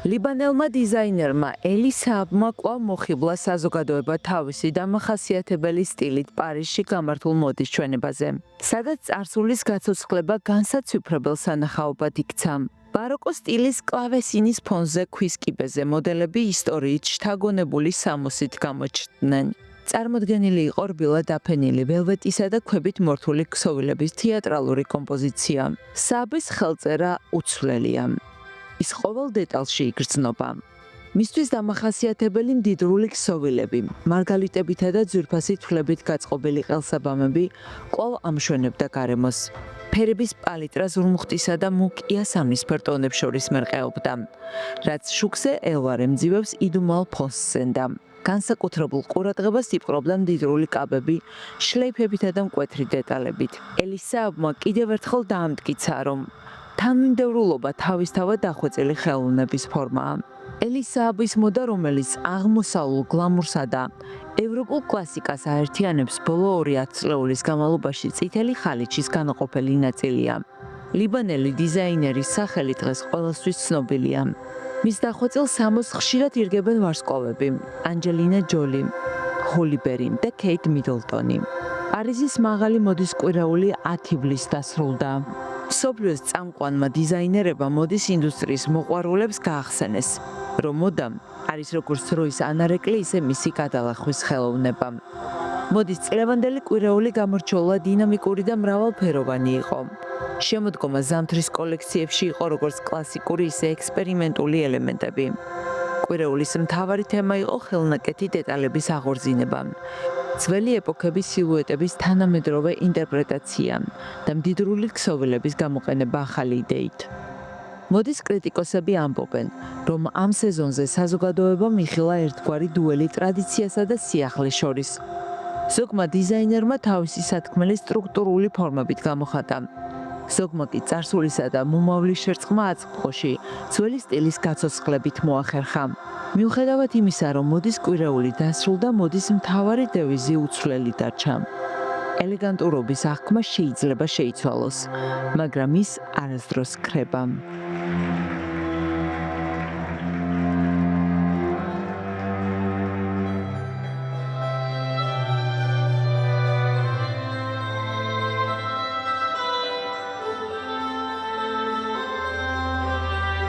ლიბანელმა დიზაინერმა ელი სააბმა კვლავ მოხიბლა საზოგადოება თავისი დამახასიათებელი სტილით პარიზში გამართულ მოდის ჩვენებაზე, სადაც წარსულის გაცოცხლება განსაცვიფრებელ სანახაობად იქცა. ბაროკო სტილის კლავესინის ფონზე ქვის კიბეზე მოდელები ისტორიით შთაგონებული სამოსით გამოჩნდნენ. წარმოდგენილი იყო რბილად დაფენილი ველვეტისა და ქვებით მორთული ქსოვილების თეატრალური კომპოზიცია. სააბის ხელწერა უცვლელია. ის ყოველ დეტალში იგრძნობა. მისთვის დამახასიათებელი მდიდრული ქსოვილები, მარგალიტებითა და ძვირფასი თვლებით გაწყობილი ყელსაბამები კვლავ ამშვენებდა გარემოს. ფერების პალიტრა ზურმუხტისა და მუქ იასამნისფერ ტონებს შორის მერყეობდა, რაც შუქზე ელვარ ემძივებს იდუმალ ფონს სცენდა. განსაკუთრებულ ყურადღებას იპყრობდა მდიდრული კაბები, შლეიფებითა და მკვეთრი დეტალებით. ელი სააბმა კიდევ ერთხელ დაამტკიცა, რომ თანმიმდევრულობა თავისთავად დახვეწილი ხელოვნების ფორმაა. ელი სააბის მოდა, რომელიც აღმოსავლურ გლამურსა და ევროპულ კლასიკას აერთიანებს, ბოლო 2 ათწლეულის განმავლობაში წითელი ხალიჩის განაყოფელი ნაწილია. ლიბანელი დიზაინერის სახელი დღეს ყველასთვის ცნობილია. მის დახვეწილ სამოსს ხშირად ირგებენ ვარსკვლავები, ანჯელინა ჯოლი, ჰოლი ბერი და კეით მიდლტონი. პარიზის მაღალი მოდის კვირაული 10 ივლისს დასრულდა. მსოფლიოს წამყვანმა დიზაინერებმა მოდის ინდუსტრიის მოყვარულებს გაახსენეს, რომ მოდა არის როგორც დროის ანარეკლი, ისე მისი გადალახვის ხელოვნება. მოდის წლევანდელი კვირაული გამორჩეულად დინამიკური და მრავალფეროვანი იყო. შემოდგომა ზამთრის კოლექციებში იყო როგორც კლასიკური, ისე ექსპერიმენტული ელემენტები. კვირაულის მთავარი თემა იყო ხელნაკეთი დეტალების აღორძინება. ძველი ეპოქების სილუეტების თანამედროვე ინტერპრეტაცია და მდიდრული ქსოვილების გამოყენება ახალი იდეით. მოდის კრიტიკოსები ამბობენ, რომ ამ სეზონზე საზოგადოებამ იხილა ერთგვარი დუელი ტრადიციასა და სიახლის შორის. ზოგმა დიზაინერმა თავისი სათქმელი სტრუქტურული ფორმებით გამოხატა. ზოგმა კი წარსულისა და მომავლის შერწყმა აწმყოში ძველი სტილის გაცოცხლებით მოახერხა. მიუხედავად იმისა, რომ მოდის კვირაული დასრულდა, მოდის მთავარი დევიზი უცვლელი დარჩა. ელეგანტურობის აღქმა შეიძლება შეიცვალოს, მაგრამ ის არასდროს ქრება.